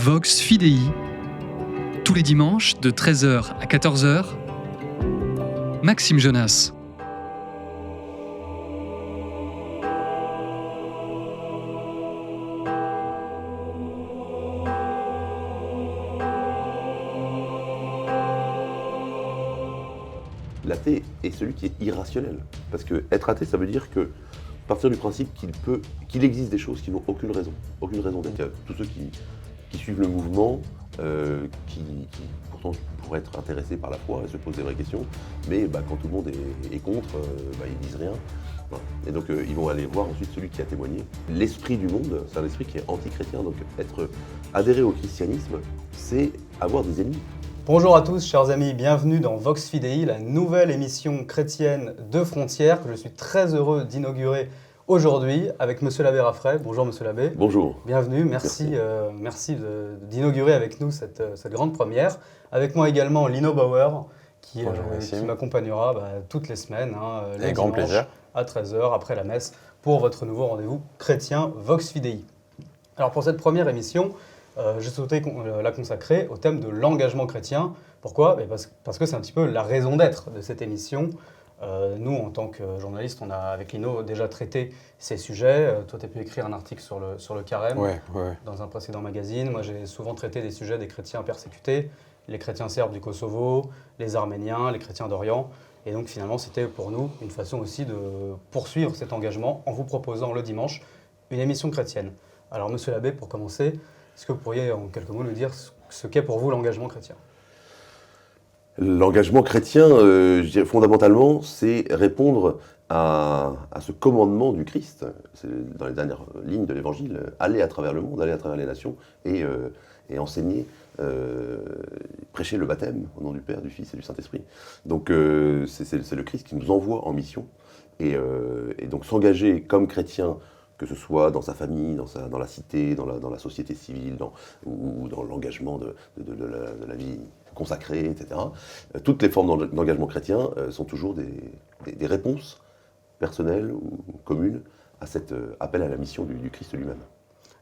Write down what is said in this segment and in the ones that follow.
Vox Fidei, tous les dimanches de 13h à 14h, Maxime Jonas. L'athée est celui qui est irrationnel. Parce que être athée, ça veut dire que partir du principe qu'il existe des choses qui n'ont aucune raison d'être. Il y a tous ceux qui suivent le mouvement, qui pourtant pourraient être intéressés par la foi et se poser des vraies questions, mais quand tout le monde est contre, ils disent rien. Voilà. Et donc ils vont aller voir ensuite celui qui a témoigné. L'esprit du monde, c'est un esprit qui est anti-chrétien, donc adhérer au christianisme, c'est avoir des ennemis. Bonjour à tous, chers amis, bienvenue dans Vox Fidei, la nouvelle émission chrétienne de Frontières que je suis très heureux d'inaugurer aujourd'hui avec Monsieur l'abbé Raffray. Bonjour Monsieur l'abbé. Bonjour. Bienvenue, merci d'inaugurer avec nous cette grande première. Avec moi également Lino Bauer qui m'accompagnera toutes les semaines, avec grand plaisir, à 13h après la messe pour votre nouveau rendez-vous chrétien Vox Fidei. Alors pour cette première émission, j'ai souhaité la consacrer au thème de l'engagement chrétien. Pourquoi ? Parce que c'est un petit peu la raison d'être de cette émission. Nous, en tant que journalistes, on a avec Lino déjà traité ces sujets. Toi, tu as pu écrire un article sur le carême dans un précédent magazine. Moi, j'ai souvent traité des sujets des chrétiens persécutés, les chrétiens serbes du Kosovo, les Arméniens, les chrétiens d'Orient. Et donc, finalement, c'était pour nous une façon aussi de poursuivre cet engagement en vous proposant le dimanche une émission chrétienne. Alors, Monsieur l'abbé, pour commencer, est-ce que vous pourriez en quelques mots nous dire ce qu'est pour vous l'engagement chrétien ? L'engagement chrétien, je dirais, fondamentalement, c'est répondre à ce commandement du Christ. C'est dans les dernières lignes de l'Évangile, aller à travers le monde, aller à travers les nations et enseigner, prêcher le baptême au nom du Père, du Fils et du Saint-Esprit. Donc c'est le Christ qui nous envoie en mission. Et donc s'engager comme chrétien, que ce soit dans sa famille, dans la cité, dans la société civile, ou dans l'engagement de la vie consacrée, etc. Toutes les formes d'engagement chrétien sont toujours des réponses personnelles ou communes à cet appel à la mission du Christ lui-même.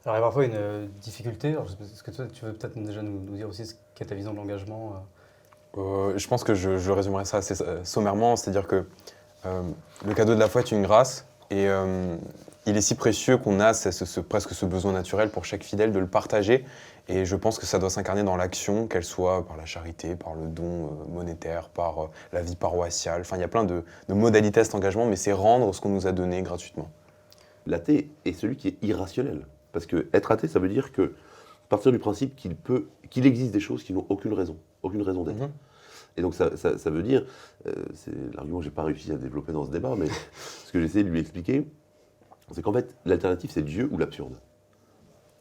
Alors il y a parfois une difficulté. Est-ce que tu veux peut-être déjà nous dire aussi ce qu'est ta vision de l'engagement Je pense que je résumerai ça assez sommairement, c'est-à-dire que le cadeau de la foi est une grâce et il est si précieux qu'on a presque ce besoin naturel pour chaque fidèle de le partager. Et je pense que ça doit s'incarner dans l'action, qu'elle soit par la charité, par le don monétaire, par la vie paroissiale. Enfin, il y a plein de modalités à cet engagement, mais c'est rendre ce qu'on nous a donné gratuitement. L'athée est celui qui est irrationnel. Parce que être athée, ça veut dire que partir du principe qu'il existe des choses qui n'ont aucune raison d'être. Mm-hmm. Et donc ça veut dire, c'est l'argument que je n'ai pas réussi à développer dans ce débat, mais ce que j'ai essayé de lui expliquer, c'est qu'en fait, l'alternative, c'est Dieu ou l'absurde.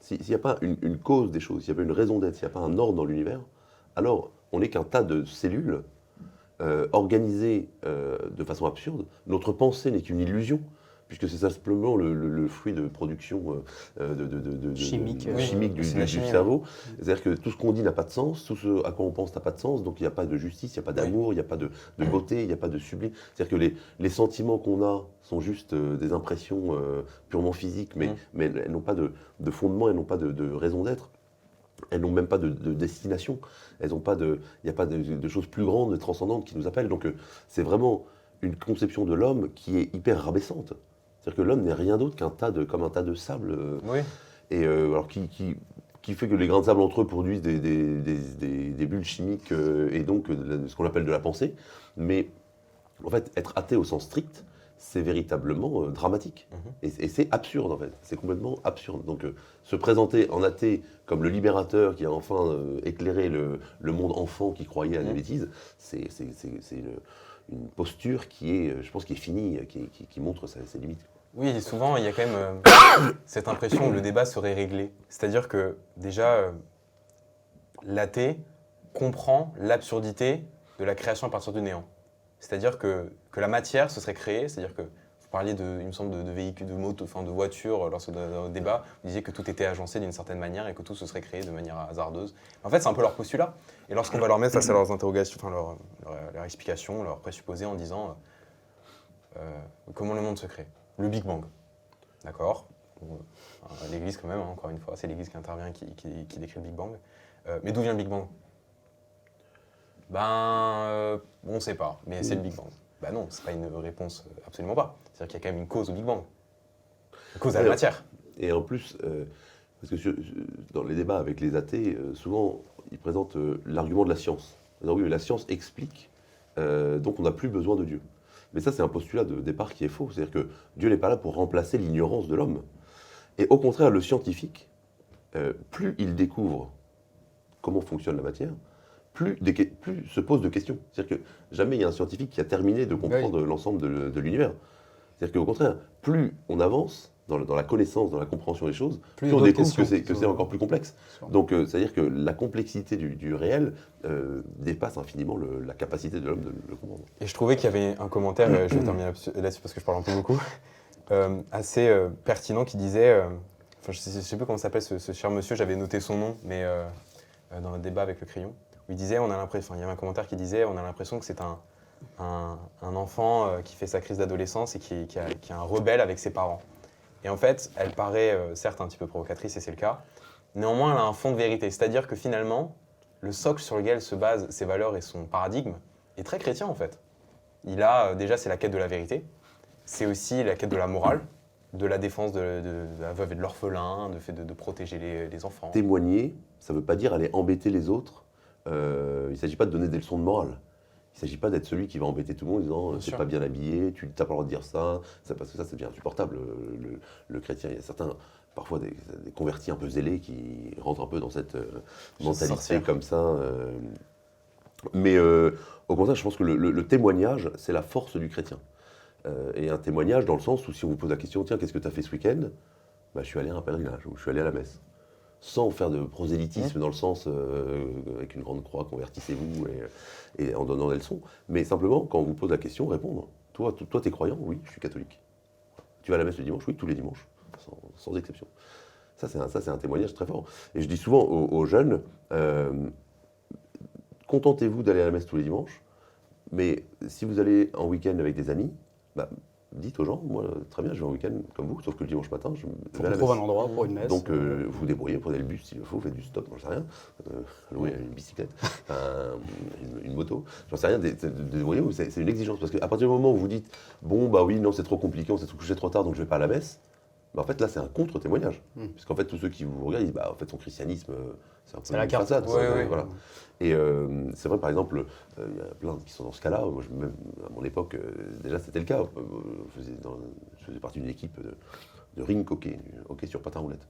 S'il n'y a pas une cause des choses, s'il n'y a pas une raison d'être, s'il n'y a pas un ordre dans l'univers, alors on n'est qu'un tas de cellules organisées de façon absurde. Notre pensée n'est qu'une illusion, puisque c'est simplement le fruit de production chimique du cerveau. C'est-à-dire que tout ce qu'on dit n'a pas de sens, tout ce à quoi on pense n'a pas de sens, donc il n'y a pas de justice, il n'y a pas d'amour, il n'y a pas de beauté, il n'y a pas de sublime. C'est-à-dire que les sentiments qu'on a sont juste des impressions purement physiques, mais elles n'ont pas de fondement, elles n'ont pas de raison d'être. Elles n'ont même pas de destination. Il n'y a pas de choses plus grandes, de transcendantes qui nous appellent. Donc c'est vraiment une conception de l'homme qui est hyper rabaissante. C'est-à-dire que l'homme n'est rien d'autre comme un tas de sable. Et alors qui fait que les grains de sable entre eux produisent des bulles chimiques et donc ce qu'on appelle de la pensée. Mais en fait, être athée au sens strict, c'est véritablement dramatique. Et c'est absurde en fait. C'est complètement absurde. Donc se présenter en athée comme le libérateur qui a enfin éclairé le monde enfant qui croyait à des bêtises, c'est une posture je pense, qui est finie, qui montre ses limites. Oui, souvent, il y a quand même cette impression où le débat serait réglé. C'est-à-dire que, déjà, l'athée comprend l'absurdité de la création à partir du néant. C'est-à-dire que la matière se serait créée, c'est-à-dire que vous parliez, il me semble, de véhicules, de motos, de voitures, lors d'un débat, vous disiez que tout était agencé d'une certaine manière et que tout se serait créé de manière hasardeuse. En fait, c'est un peu leur postulat. Et lorsqu'on va leur mettre face à leurs interrogations, leur explication, leur présupposé en disant comment le monde se crée ? Le Big Bang. D'accord ? Bon, l'Église quand même, hein, encore une fois, c'est l'Église qui intervient, qui décrit le Big Bang. Mais d'où vient le Big Bang? On ne sait pas, mais c'est le Big Bang. Ben non, c'est pas une réponse, absolument pas. C'est-à-dire qu'il y a quand même une cause au Big Bang. Une cause à la matière. Et en plus, parce que dans les débats avec les athées, souvent, ils présentent l'argument de la science. Oui, mais la science explique, donc on n'a plus besoin de Dieu. Mais ça, c'est un postulat de départ qui est faux. C'est-à-dire que Dieu n'est pas là pour remplacer l'ignorance de l'homme. Et au contraire, le scientifique, plus il découvre comment fonctionne la matière, plus se pose de questions. C'est-à-dire que jamais il y a un scientifique qui a terminé de comprendre l'ensemble de l'univers. C'est-à-dire qu'au contraire, plus on avance dans la connaissance, dans la compréhension des choses, plus on découvre que c'est encore plus complexe. Donc, c'est-à-dire que la complexité du réel dépasse infiniment la capacité de l'homme de le comprendre. Et je trouvais qu'il y avait un commentaire, je vais terminer là-dessus parce que je parle un peu beaucoup, assez pertinent qui disait, je ne sais plus comment s'appelle ce cher monsieur, j'avais noté son nom, mais dans le débat avec le crayon, où il disait, il y avait un commentaire qui disait, on a l'impression que c'est un enfant qui fait sa crise d'adolescence et qui est un rebelle avec ses parents. Et en fait, elle paraît certes un petit peu provocatrice, et c'est le cas. Néanmoins, elle a un fond de vérité. C'est-à-dire que finalement, le socle sur lequel se basent ses valeurs et son paradigme est très chrétien en fait. Déjà, c'est la quête de la vérité. C'est aussi la quête de la morale, de la défense de la veuve et de l'orphelin, de fait de protéger les enfants. Témoigner, ça ne veut pas dire aller embêter les autres. Il ne s'agit pas de donner des leçons de morale. Il ne s'agit pas d'être celui qui va embêter tout le monde en disant c'est pas bien habillé, tu n'as pas le droit de dire ça, parce que ça devient insupportable. Le chrétien, il y a certains, parfois des convertis un peu zélés qui rentrent un peu dans cette mentalité comme ça. Mais au contraire, je pense que le témoignage, c'est la force du chrétien. Et un témoignage dans le sens où si on vous pose la question, tiens, qu'est-ce que tu as fait ce week-end? Je suis allé à un pèlerinage ou je suis allé à la messe. Sans faire de prosélytisme dans le sens avec une grande croix, convertissez-vous et en donnant des leçons. Mais simplement, quand on vous pose la question, répondre. Toi, t'es croyant? Oui, je suis catholique. Tu vas à la messe le dimanche? Oui, tous les dimanches, sans exception. Ça, c'est un témoignage très fort. Et je dis souvent aux jeunes, contentez-vous d'aller à la messe tous les dimanches, mais si vous allez en week-end avec des amis, dites aux gens, moi, très bien, je vais en week-end comme vous, sauf que le dimanche matin, je vais à la messe. On trouve un endroit pour une messe. Donc, vous vous débrouillez, prenez le bus s'il le faut, faites du stop, j'en sais rien. Louez une bicyclette, une moto, j'en sais rien. Débrouillez-vous, c'est une exigence. Parce qu'à partir du moment où vous dites, bon, oui, non, c'est trop compliqué, on s'est couché trop tard, donc je vais pas à la messe, en fait, là, c'est un contre-témoignage. Puisqu'en fait, tous ceux qui vous regardent, ils disent, en fait, son christianisme, c'est un peu la carte. façade. Voilà. Et c'est vrai, par exemple, il y a plein qui sont dans ce cas-là. Moi, même à mon époque, déjà, c'était le cas. Je faisais partie d'une équipe de ring hockey sur patin roulette.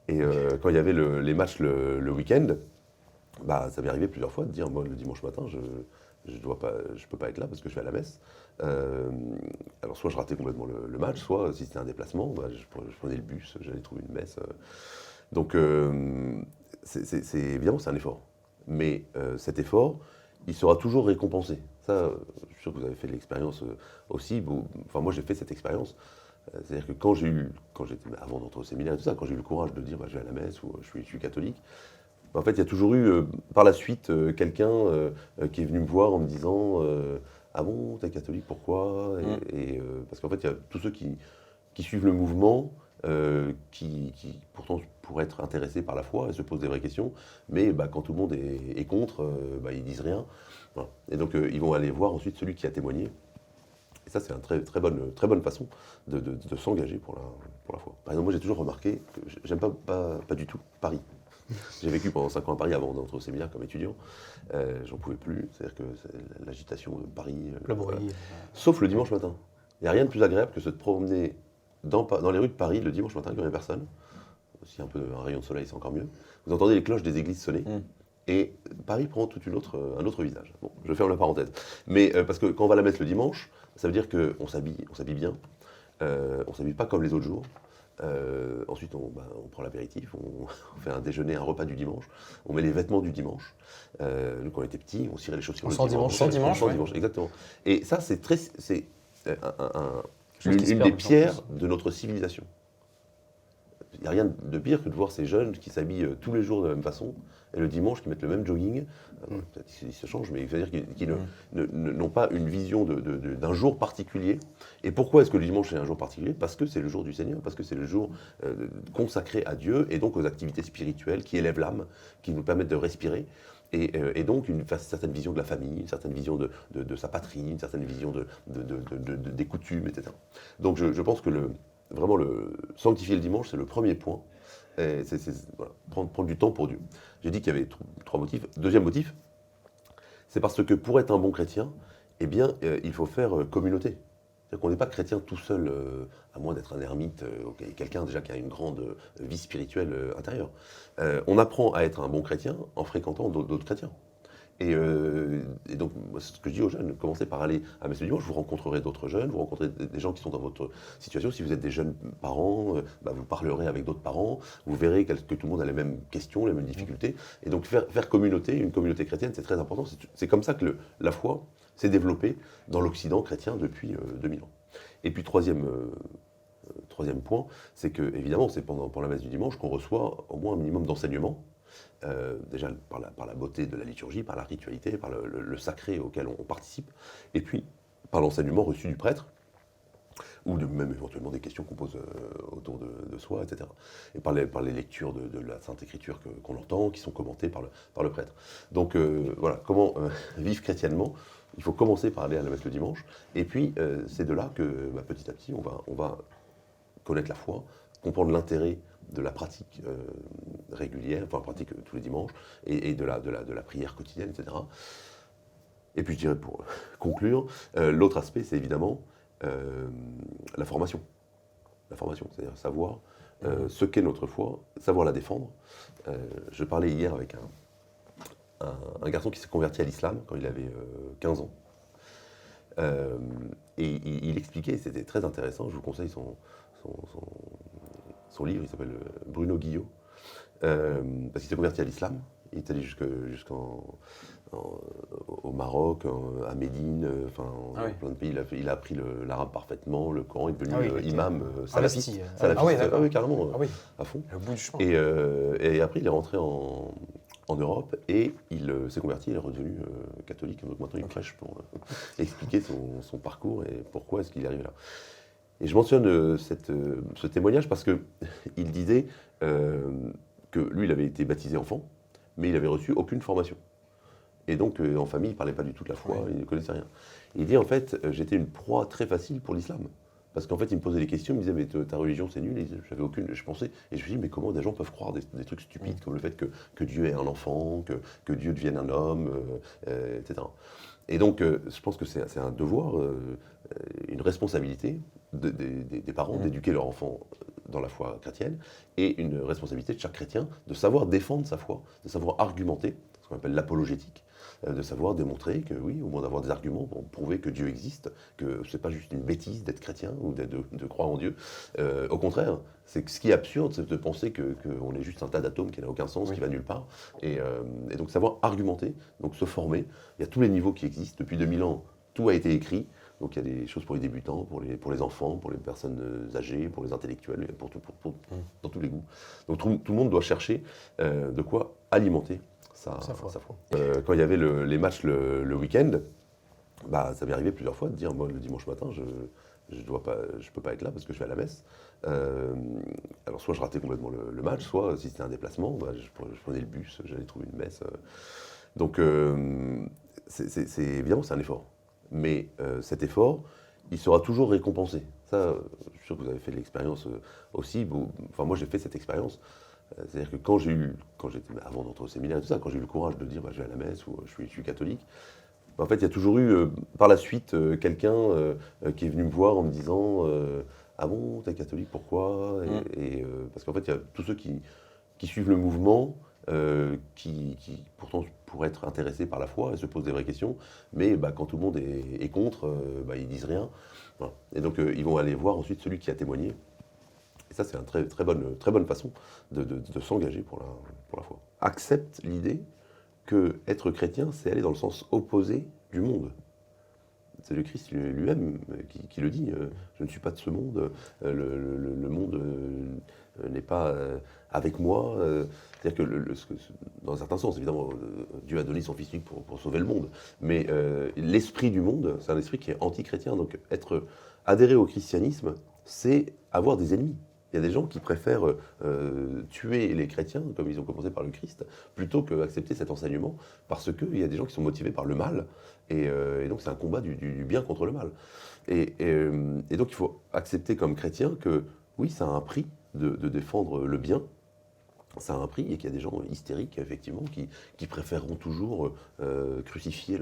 Et quand il y avait les matchs le week-end, ça m'est arrivé plusieurs fois de dire, moi, le dimanche matin, je peux pas être là parce que je vais à la messe. Alors soit je ratais complètement le match, soit si c'était un déplacement, je prenais le bus, j'allais trouver une messe. Donc évidemment c'est un effort. Mais cet effort, il sera toujours récompensé. Ça, je suis sûr que vous avez fait l'expérience aussi. Moi j'ai fait cette expérience. C'est-à-dire que quand j'étais avant d'entrer au séminaire et tout ça, quand j'ai eu le courage de dire je vais à la messe ou je suis catholique, en fait, il y a toujours eu, par la suite, quelqu'un qui est venu me voir en me disant ah bon, t'es catholique, pourquoi? Parce qu'en fait, il y a tous ceux qui suivent le mouvement, qui pourtant pourraient être intéressés par la foi et se posent des vraies questions, mais quand tout le monde est contre, ils disent rien. Voilà. Et donc, ils vont aller voir ensuite celui qui a témoigné. Et ça, c'est une très bonne façon de s'engager pour la foi. Par exemple, moi, j'ai toujours remarqué que j'aime pas du tout Paris. J'ai vécu pendant 5 ans à Paris avant d'entrer au séminaire comme étudiant. J'en pouvais plus. C'est-à-dire que l'agitation de Paris. Le bruit. Sauf le dimanche matin. Il n'y a rien de plus agréable que de se promener dans les rues de Paris le dimanche matin, il n'y a personne. Si un rayon de soleil, c'est encore mieux. Vous entendez les cloches des églises sonner. Et Paris prend un autre visage. Bon, je ferme la parenthèse. Mais parce que quand on va à la messe le dimanche, ça veut dire qu'on s'habille bien. On ne s'habille pas comme les autres jours. Ensuite, on prend l'apéritif, on fait un déjeuner, un repas du dimanche, on met les vêtements du dimanche. Nous, quand on était petits, on cirait les chaussures le dimanche. On sent dimanche, exactement. Et ça, c'est une des pierres de notre civilisation. il n'y a rien de pire que de voir ces jeunes qui s'habillent tous les jours de la même façon, et le dimanche qui mettent le même jogging. Peut-être qu'ils se changent, mais il veut dire qu'ils n'ont pas une vision d'un jour particulier. Et pourquoi est-ce que le dimanche est un jour particulier? Parce que c'est le jour du Seigneur, parce que c'est le jour consacré à Dieu, et donc aux activités spirituelles qui élèvent l'âme, qui nous permettent de respirer. Et donc une certaine vision de la famille, une certaine vision de sa patrie, une certaine vision des coutumes, etc. Donc je pense que vraiment sanctifier le dimanche, c'est le premier point. Et voilà, prendre du temps pour Dieu. J'ai dit qu'il y avait trois motifs. Deuxième motif, c'est parce que pour être un bon chrétien, eh bien, il faut faire communauté. C'est-à-dire qu'on n'est pas chrétien tout seul, à moins d'être un ermite, quelqu'un déjà qui a une grande vie spirituelle intérieure. On apprend à être un bon chrétien en fréquentant d'autres chrétiens. Et donc, c'est ce que je dis aux jeunes, commencez par aller à Messe du Dimanche, vous rencontrerez d'autres jeunes, vous rencontrerez des gens qui sont dans votre situation. Si vous êtes des jeunes parents, vous parlerez avec d'autres parents, vous verrez que tout le monde a les mêmes questions, les mêmes difficultés. Et donc, faire communauté, une communauté chrétienne, c'est très important. C'est comme ça que la foi s'est développée dans l'Occident chrétien depuis 2000 ans. Et puis, troisième point, c'est que, évidemment, c'est pendant la Messe du Dimanche qu'on reçoit au moins un minimum d'enseignement. Déjà par la beauté de la liturgie, par la ritualité, par le sacré auquel on participe, et puis par l'enseignement reçu du prêtre, ou même éventuellement des questions qu'on pose autour de soi, etc. Et par les lectures de la Sainte Écriture qu'on entend, qui sont commentées par le prêtre. Donc voilà, comment vivre chrétiennement. Il faut commencer par aller à la messe le dimanche, et puis c'est de là que petit à petit on va connaître la foi, comprendre l'intérêt de la pratique régulière, enfin pratique tous les dimanches, et de la prière quotidienne, etc. Et puis je dirais pour conclure, l'autre aspect c'est évidemment la formation. La formation, c'est-à-dire savoir ce qu'est notre foi, savoir la défendre. Je parlais hier avec un garçon qui s'est converti à l'islam quand il avait 15 ans. Et il expliquait, c'était très intéressant, je vous conseille son livre, il s'appelle Bruno Guillot, parce qu'il s'est converti à l'islam. Il est allé au Maroc, à Médine, plein de pays. Il a appris l'arabe parfaitement, le Coran, il est devenu imam salafiste. Oui, carrément, à fond. Le bout du chemin. Et après, il est rentré en Europe et il s'est converti, il est redevenu catholique. Donc maintenant, il prêche pour expliquer son parcours et pourquoi est-ce qu'il est arrivé là. Et je mentionne ce témoignage parce qu'il disait que lui, il avait été baptisé enfant, mais il n'avait reçu aucune formation. Et donc, en famille, il ne parlait pas du tout de la foi, il ne connaissait rien. Et il dit, en fait, j'étais une proie très facile pour l'islam. Parce qu'en fait, il me posait des questions, il me disait, mais ta religion, c'est nul. Et j'avais aucune, je pensais, et je me dis, mais comment des gens peuvent croire des trucs stupides, comme le fait que Dieu est un enfant, que Dieu devienne un homme, etc. Et donc, je pense que c'est un devoir, une responsabilité des parents d'éduquer leur enfant dans la foi chrétienne, et une responsabilité de chaque chrétien de savoir défendre sa foi, de savoir argumenter, ce qu'on appelle l'apologétique, de savoir démontrer que oui, au moins d'avoir des arguments pour prouver que Dieu existe, que c'est pas juste une bêtise d'être chrétien ou de croire en Dieu. Au contraire, ce qui est absurde, c'est de penser qu'on est juste un tas d'atomes qui n'a aucun sens, qui va nulle part. Et donc savoir argumenter, donc se former. Il y a tous les niveaux qui existent. Depuis 2000 ans, tout a été écrit. Donc il y a des choses pour les débutants, pour les enfants, pour les personnes âgées, pour les intellectuels, dans tous les goûts. Donc tout le monde doit chercher de quoi alimenter sa foi. Quand il y avait les matchs le week-end, ça m'est arrivé plusieurs fois de dire, moi le dimanche matin, je peux pas être là parce que je vais à la messe. Alors soit je ratais complètement le match, soit si c'était un déplacement, je prenais le bus, j'allais trouver une messe. Donc évidemment c'est un effort. Mais cet effort, il sera toujours récompensé. Ça, je suis sûr que vous avez fait l'expérience aussi. Moi, j'ai fait cette expérience. C'est-à-dire que quand j'étais avant d'entrer au séminaire et tout ça, quand j'ai eu le courage de dire je vais à la messe ou je suis catholique, en fait, il y a toujours eu par la suite quelqu'un qui est venu me voir en me disant ah bon, t'es catholique, pourquoi ? Parce qu'en fait, il y a tous ceux qui suivent le mouvement, qui pourtant pourraient être intéressés par la foi et se posent des vraies questions, mais quand tout le monde est contre, ils disent rien. Voilà. Et donc ils vont aller voir ensuite celui qui a témoigné. Et ça, c'est une très bonne façon de s'engager pour la foi. Accepte l'idée que être chrétien, c'est aller dans le sens opposé du monde. C'est le Christ lui-même qui le dit. Je ne suis pas de ce monde. Le monde pas avec moi. C'est-à-dire que, dans un certain sens, évidemment, Dieu a donné son Fils unique pour sauver le monde. Mais l'esprit du monde, c'est un esprit qui est anti-chrétien. Donc adhérer au christianisme, c'est avoir des ennemis. Il y a des gens qui préfèrent tuer les chrétiens, comme ils ont commencé par le Christ, plutôt qu'accepter cet enseignement, parce qu'il y a des gens qui sont motivés par le mal, et donc c'est un combat du bien contre le mal. Et donc il faut accepter comme chrétien que oui, ça a un prix de défendre le bien, ça a un prix, et qu'il y a des gens hystériques, effectivement, qui préféreront toujours crucifier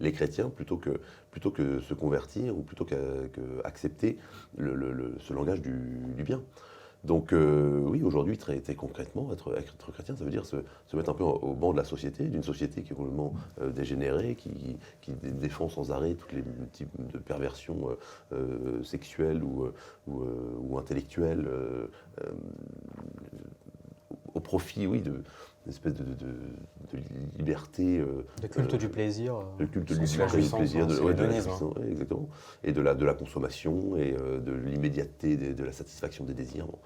les chrétiens plutôt que se convertir, ou plutôt qu'accepter ce langage du bien. Donc oui, aujourd'hui, très concrètement, être chrétien, ça veut dire se mettre un peu au banc de la société, d'une société qui est complètement dégénérée, qui défend sans arrêt tous les types de perversions sexuelles ou intellectuelles, au profit, oui, d'une espèce de liberté. Le culte du plaisir. Le culte du la jouissance, plaisir, c'est de la l'hédonisme, jouissance, ouais, exactement. Et de la consommation, et de l'immédiateté, de la satisfaction des désirs. Bon.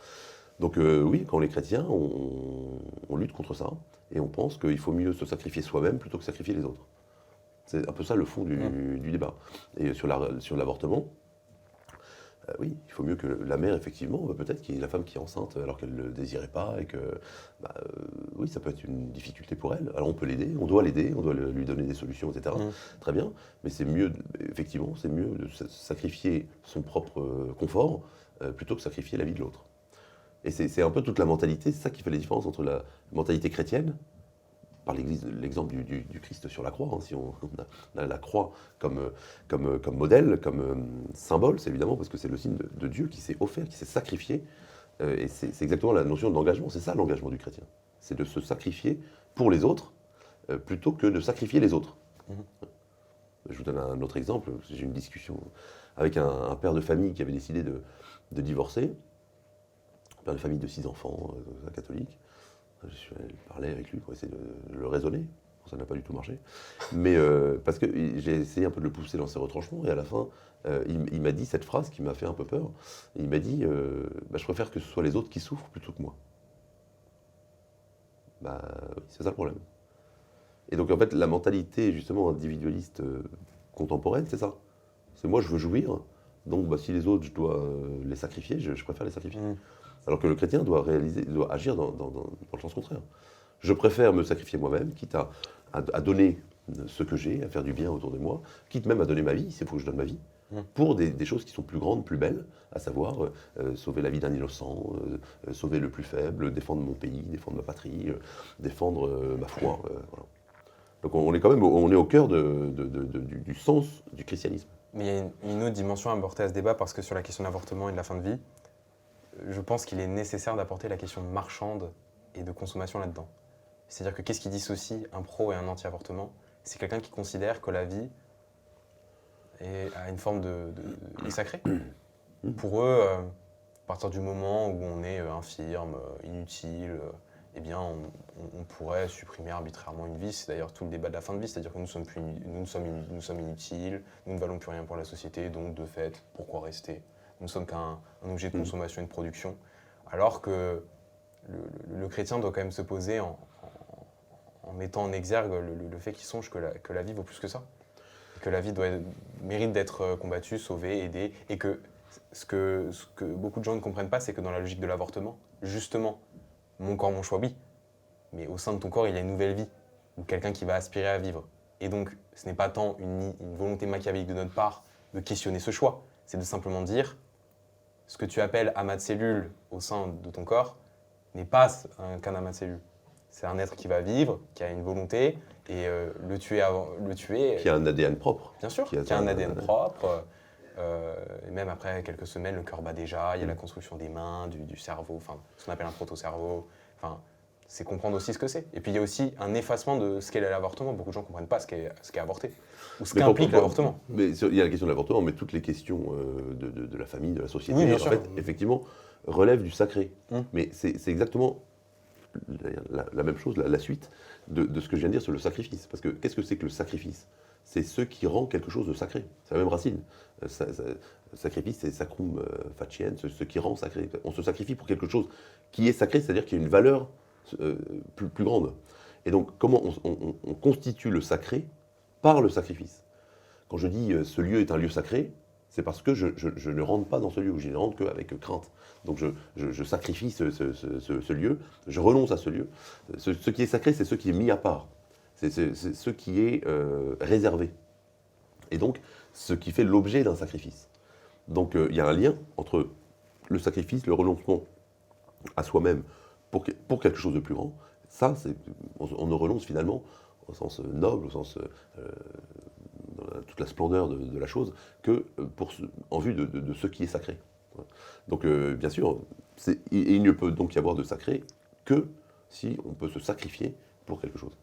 Donc oui, quand on est chrétien, on lutte contre ça, et on pense qu'il faut mieux se sacrifier soi-même plutôt que sacrifier les autres. C'est un peu ça le fond du débat. Et sur l'avortement, oui, il faut mieux que la mère, effectivement, peut-être qu'il y ait la femme qui est enceinte alors qu'elle ne le désirait pas, et que, oui, ça peut être une difficulté pour elle. Alors on peut l'aider, on doit l'aider, on doit lui donner des solutions, etc. Très bien, mais c'est mieux, effectivement, c'est mieux de sacrifier son propre confort plutôt que sacrifier la vie de l'autre. Et c'est un peu toute la mentalité, c'est ça qui fait la différence entre la mentalité chrétienne, par l'exemple du Christ sur la croix, hein, si on a la croix comme modèle, comme symbole, c'est évidemment parce que c'est le signe de Dieu qui s'est offert, qui s'est sacrifié, et c'est exactement la notion d'engagement, c'est ça l'engagement du chrétien, c'est de se sacrifier pour les autres, plutôt que de sacrifier les autres. Je vous donne un autre exemple, j'ai eu une discussion avec un père de famille qui avait décidé de divorcer, un père de famille de 6 enfants, un catholique. Je suis allé parler avec lui pour essayer de le raisonner. Bon, ça n'a pas du tout marché. Mais parce que j'ai essayé un peu de le pousser dans ses retranchements, et à la fin, il m'a dit cette phrase qui m'a fait un peu peur. Il m'a dit je préfère que ce soit les autres qui souffrent plutôt que moi. Oui, c'est ça le problème. Et donc en fait, la mentalité justement individualiste contemporaine, c'est ça. C'est moi, je veux jouir, donc si les autres, je dois les sacrifier, je préfère les sacrifier. Alors que le chrétien doit agir dans le sens contraire. Je préfère me sacrifier moi-même, quitte à donner ce que j'ai, à faire du bien autour de moi, quitte même à donner ma vie, s'il faut que je donne ma vie, pour des choses qui sont plus grandes, plus belles, à savoir sauver la vie d'un innocent, sauver le plus faible, défendre mon pays, défendre ma patrie, défendre ma foi. Voilà. Donc on est quand même au cœur du sens du christianisme. Mais il y a une autre dimension à aborder à ce débat, parce que sur la question de l'avortement et de la fin de vie, je pense qu'il est nécessaire d'apporter la question marchande et de consommation là-dedans. C'est-à-dire que qu'est-ce qui dissocie un pro et un anti-avortement? C'est quelqu'un qui considère que la vie a une forme de sacrée. Pour eux, à partir du moment où on est infirme, inutile, eh bien on pourrait supprimer arbitrairement une vie. C'est d'ailleurs tout le débat de la fin de vie, c'est-à-dire que nous sommes inutiles, nous ne valons plus rien pour la société, donc de fait, pourquoi rester? Nous ne sommes qu'un objet de consommation et de production, alors que le chrétien doit quand même se poser en mettant en exergue le fait qu'il songe que la vie vaut plus que ça, et que la vie mérite d'être combattue, sauvée, aidée, et que ce que beaucoup de gens ne comprennent pas, c'est que dans la logique de l'avortement, justement, mon corps, mon choix, oui, mais au sein de ton corps, il y a une nouvelle vie, ou quelqu'un qui va aspirer à vivre. Et donc, ce n'est pas tant une volonté machiavélique de notre part de questionner ce choix, c'est de simplement dire ce que tu appelles amas de cellules au sein de ton corps n'est pas qu'un amas de cellules. C'est un être qui va vivre, qui a une volonté, et le tuer. Qui a un ADN propre. Bien sûr, qui a un ADN propre. Et même après quelques semaines, le cœur bat déjà, il y a la construction des mains, du cerveau, enfin, ce qu'on appelle un proto-cerveau. Enfin, c'est comprendre aussi ce que c'est. Et puis il y a aussi un effacement de ce qu'est l'avortement. Beaucoup de gens ne comprennent pas ce qu'est avorter, ou ce qu'implique l'avortement. Mais il y a la question de l'avortement, mais toutes les questions de la famille, de la société, oui, en fait, effectivement, relèvent du sacré. Mais c'est exactement la même chose, la suite de ce que je viens de dire sur le sacrifice. Parce que qu'est-ce que c'est que le sacrifice? c'est ce qui rend quelque chose de sacré. C'est la même racine. Sacrifice, c'est sacrum faciem, ce qui rend sacré. On se sacrifie pour quelque chose qui est sacré, c'est-à-dire qu'il y a une valeur plus grande. Et donc, comment on constitue le sacré par le sacrifice. Quand je dis ce lieu est un lieu sacré, c'est parce que je ne rentre pas dans ce lieu, ou je ne rentre qu'avec crainte. Donc je sacrifie ce lieu, je renonce à ce lieu. Ce qui est sacré, c'est ce qui est mis à part. C'est ce qui est réservé. Et donc, ce qui fait l'objet d'un sacrifice. Donc, il y a un lien entre le sacrifice, le renoncement à soi-même pour quelque chose de plus grand. Ça, on ne renonce finalement au sens noble, au sens dans toute la splendeur de la chose, que en vue de ce qui est sacré. Donc, bien sûr, il ne peut donc y avoir de sacré que si on peut se sacrifier pour quelque chose.